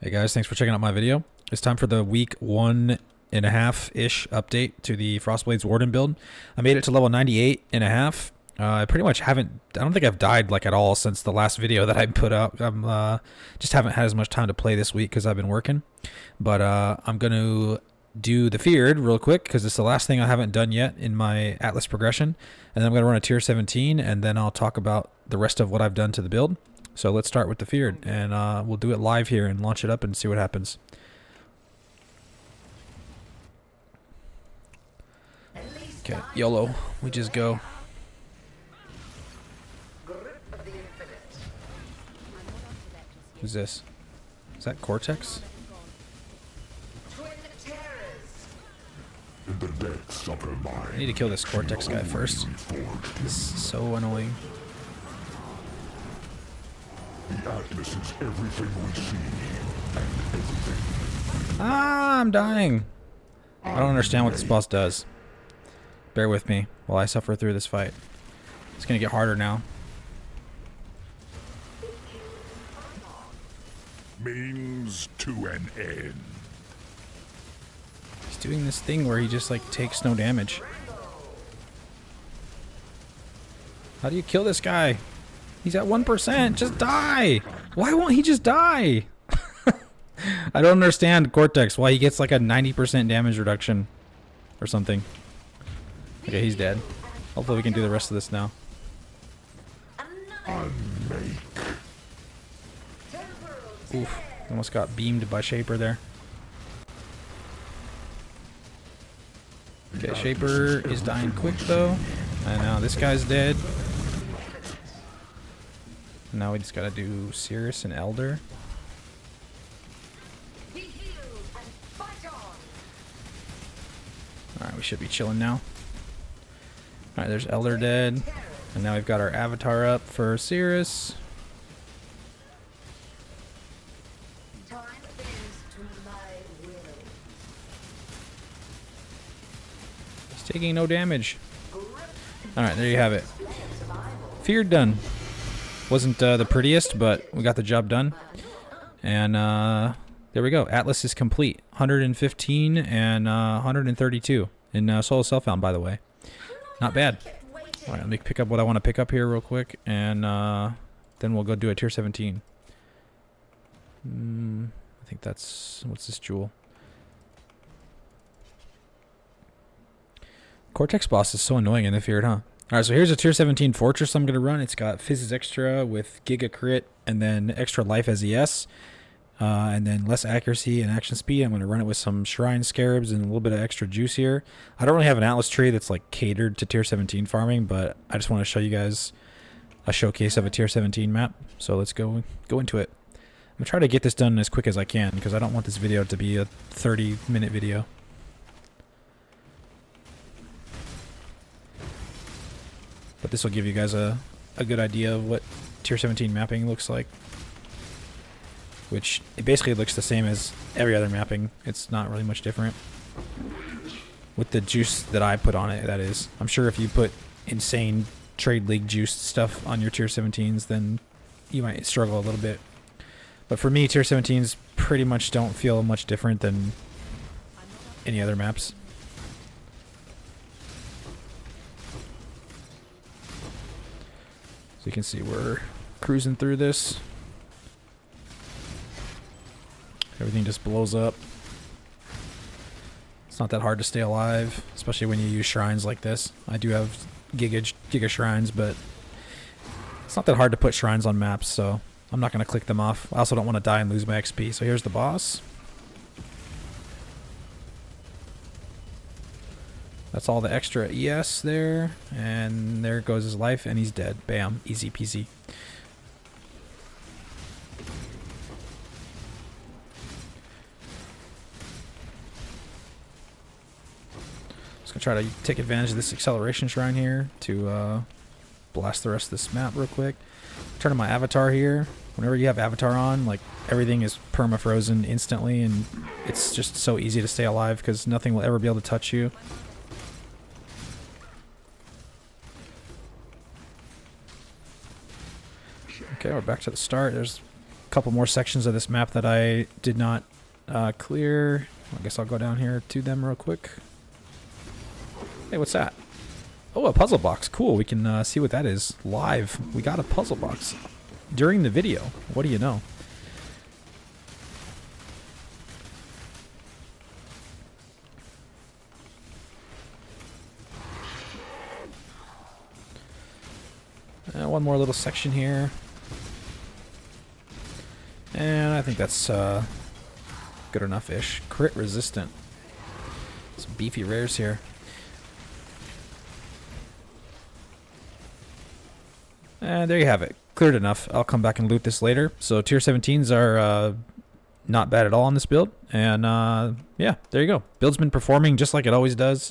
Hey guys, thanks for checking out my video. It's time for the week 1.5-ish update to the Frostblade's Warden build. I made it to level 98.5. I pretty much haven't, I don't think I've died like at all since the last video that I put out. Just haven't had as much time to play this week because I've been working. But I'm going to do the Feared real quick because it's the last thing I haven't done yet in my Atlas progression. And then I'm going to run a tier 17 and then I'll talk about the rest of what I've done to the build. So let's start with the Feared, and we'll do it live here and launch it up and see what happens. Okay, YOLO. We just go. Who's this? Is that Cortex? I need to kill this Cortex guy first. He's so annoying. The Atlas is everything we see, and everything. Ah, I'm dying. I don't understand what this boss does. Bear with me while I suffer through this fight. It's gonna get harder now. Means to an end. He's doing this thing where he just like takes no damage. How do you kill this guy? He's at 1%. Just die. Why won't he just die? I don't understand Cortex. Why he gets like a 90% damage reduction or something. Okay, he's dead. Hopefully we can do the rest of this now. Oof. Almost got beamed by Shaper there. Okay, Shaper is dying quick though. And now this guy's dead. Now we just gotta do Cirrus and Elder. Alright, we should be chilling now. Alright, there's Elder dead. And now we've got our avatar up for Cirrus. He's taking no damage. Alright, there you have it. Feared done. Wasn't the prettiest, but we got the job done. And there we go. Atlas is complete. 115 and 132 in solo self-found, by the way. Not bad. All right, let me pick up what I want to pick up here real quick, and then we'll go do a tier 17. I think that's... what's this jewel? Cortex boss is so annoying in the Feared, huh? Alright, so here's a tier 17 fortress I'm going to run. It's got Fizz's Extra with Giga Crit and then extra life as ES. And then less accuracy and action speed. I'm going to run it with some Shrine Scarabs and a little bit of extra juice here. I don't really have an Atlas tree that's like catered to tier 17 farming, but I just want to show you guys a showcase of a tier 17 map. So let's go into it. I'm going to try to get this done as quick as I can because I don't want this video to be a 30-minute video. But this will give you guys a good idea of what tier 17 mapping looks like. Which, it basically looks the same as every other mapping. It's not really much different. With the juice that I put on it, that is. I'm sure if you put insane Trade League juiced stuff on your tier 17s, then you might struggle a little bit. But for me, tier 17s pretty much don't feel much different than any other maps. So you can see we're cruising through this. Everything just blows up. It's not that hard to stay alive, especially when you use shrines like this. I do have Giga shrines, but it's not that hard to put shrines on maps, so I'm not going to click them off. I also don't want to die and lose my XP. So here's the boss. That's all the extra ES there, and there goes his life, and he's dead. Bam, easy peasy. Just gonna try to take advantage of this acceleration shrine here to blast the rest of this map real quick. Turn on my avatar here. Whenever you have avatar on, like everything is perma-frozen instantly, and it's just so easy to stay alive because nothing will ever be able to touch you. Okay, we're back to the start. There's couple more sections of this map that I did not clear. I guess I'll go down here to them real quick. Hey, what's that? Oh, a puzzle box. Cool. We can see what that is live. We got a puzzle box during the video. What do you know? One more little section here. And I think that's good enough-ish. Crit resistant. Some beefy rares here. And there you have it. Cleared enough. I'll come back and loot this later. So tier 17s are not bad at all on this build. And yeah, there you go. Build's been performing just like it always does.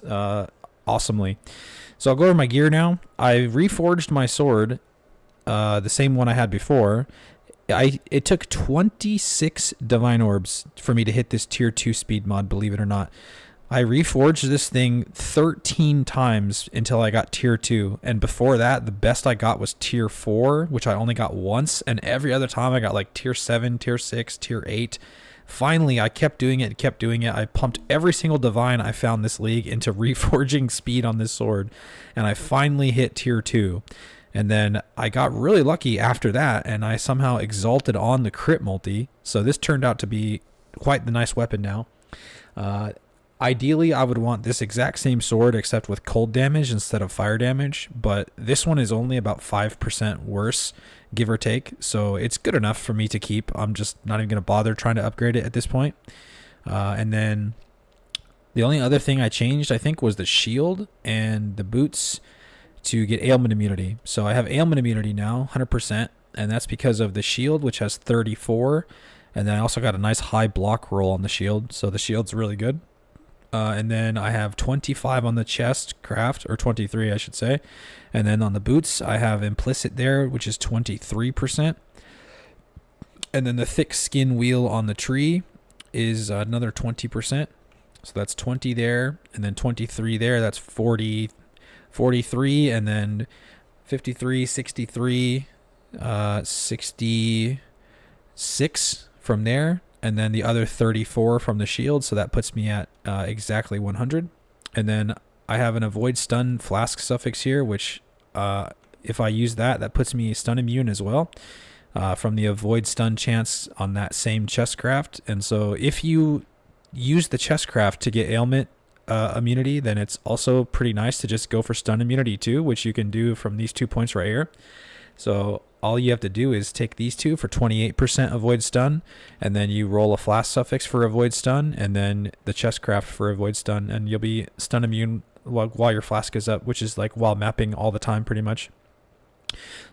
Awesomely. So I'll go over my gear now. I reforged my sword, the same one I had before. It took 26 divine orbs for me to hit this tier 2 speed mod, believe it or not. I reforged this thing 13 times until I got tier 2. And before that, the best I got was tier 4, which I only got once. And every other time I got like tier 7, tier 6, tier 8. Finally, I kept doing it, I pumped every single divine I found this league into reforging speed on this sword. And I finally hit tier 2. And then I got really lucky after that, and I somehow exalted on the crit multi. So this turned out to be quite the nice weapon now. Ideally, I would want this exact same sword except with cold damage instead of fire damage, but this one is only about 5% worse, give or take, so it's good enough for me to keep. I'm just not even going to bother trying to upgrade it at this point. And then the only other thing I changed, I think, was the shield and the boots to get ailment immunity. So I have ailment immunity now, 100%, and that's because of the shield, which has 34, and then I also got a nice high block roll on the shield, so the shield's really good. And then I have 25 on the chest craft, or 23 I should say. And then on the boots, I have implicit there, which is 23%. And then the thick skin wheel on the tree is another 20%. So that's 20 there, and then 23 there, that's 40, 43, and then 53, 63, 66 from there. And then the other 34 from the shield, so that puts me at exactly 100. And then I have an avoid stun flask suffix here, which if I use that, that puts me stun immune as well from the avoid stun chance on that same chest craft. And so if you use the chest craft to get ailment immunity, then it's also pretty nice to just go for stun immunity too, which you can do from these 2 points right here. So all you have to do is take these two for 28% avoid stun, and then you roll a flask suffix for avoid stun, and then the chest craft for avoid stun, and you'll be stun immune while your flask is up, which is like while mapping all the time pretty much.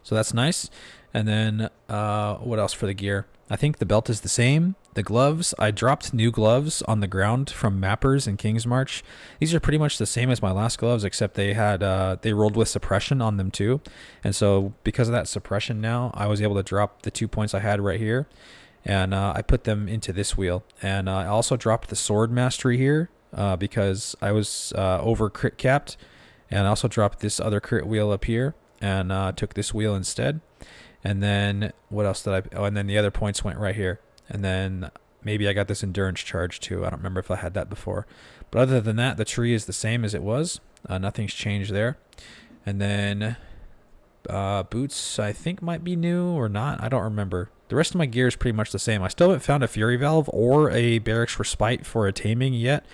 So that's nice. And then what else for the gear? I think the belt is the same. The gloves, I dropped new gloves on the ground from Mappers and King's March. These are pretty much the same as my last gloves, except they had they rolled with suppression on them too. And so because of that suppression now, I was able to drop the 2 points I had right here. And I put them into this wheel. And I also dropped the sword mastery here because I was over crit capped. And I also dropped this other crit wheel up here and took this wheel instead. And then what else did I? Oh, and then the other points went right here. And then maybe I got this endurance charge too. I don't remember if I had that before. But other than that, the tree is the same as it was. Nothing's changed there. And then boots, I think might be new or not. I don't remember. The rest of my gear is pretty much the same. I still haven't found a Fury Valve or a Barracks Respite for a taming yet.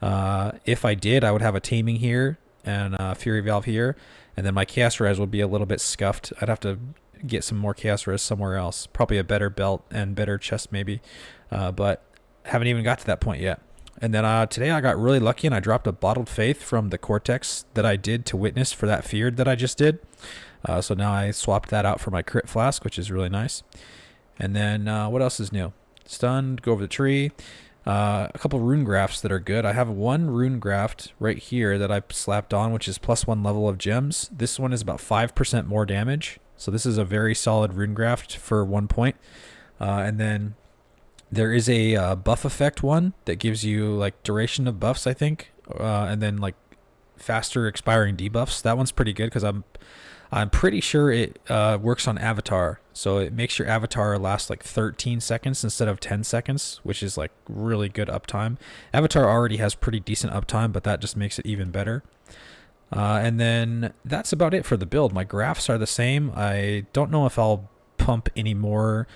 If I did, I would have a taming here and a Fury Valve here. And then my Chaos Res would be a little bit scuffed. I'd have to get some more Chaos Res somewhere else. Probably a better belt and better chest maybe. But haven't even got to that point yet. And then today I got really lucky and I dropped a Bottled Faith from the Cortex that I did to witness for that Feared that I just did. So now I swapped that out for my Crit Flask, which is really nice. And then what else is new? Stunned, go over the tree. A couple rune grafts that are good. I have one rune graft right here that I slapped on, which is +1 level of gems. This one is about 5% more damage. So this is a very solid rune graft for 1 point. And then there is a buff effect one that gives you like duration of buffs, I think. And then like faster expiring debuffs. That one's pretty good because I'm pretty sure it works on avatar, so it makes your avatar last like 13 seconds instead of 10 seconds, which is like really good uptime. Avatar already has pretty decent uptime, but that just makes it even better. And then that's about it for the build. My grafts are the same. I don't know if I'll pump any more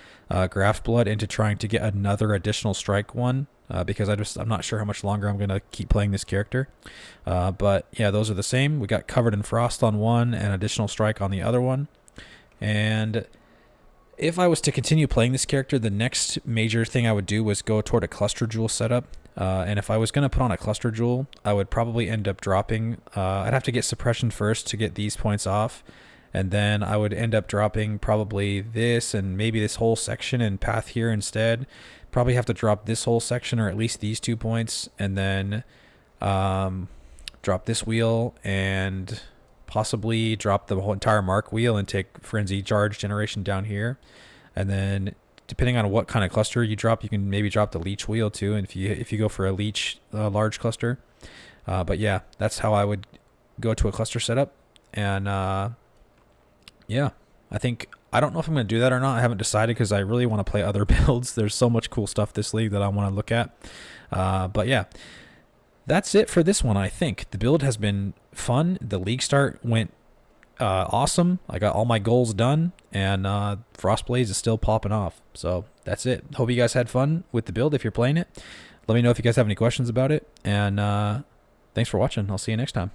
graft blood into trying to get another additional strike one, because I'm not sure how much longer I'm gonna keep playing this character. But yeah, those are the same. We got covered in frost on one and additional strike on the other one. And if I was to continue playing this character, the next major thing I would do was go toward a cluster jewel setup. And if I was going to put on a cluster jewel, I would probably end up dropping, I'd have to get suppression first to get these points off. And then I would end up dropping probably this and maybe this whole section and path here instead. Probably have to drop this whole section or at least these 2 points. And then drop this wheel and possibly drop the whole entire mark wheel and take frenzy charge generation down here. And then depending on what kind of cluster you drop, you can maybe drop the leech wheel too. And if you go for a leech large cluster, but yeah, that's how I would go to a cluster setup. And yeah, I don't know if I'm going to do that or not. I haven't decided because I really want to play other builds. There's so much cool stuff this league that I want to look at. But yeah, that's it for this one. I think the build has been fun. The league start went awesome. I got all my goals done, and Frostblaze is still popping off. So that's it. Hope you guys had fun with the build if you're playing it. Let me know if you guys have any questions about it, and thanks for watching. I'll see you next time.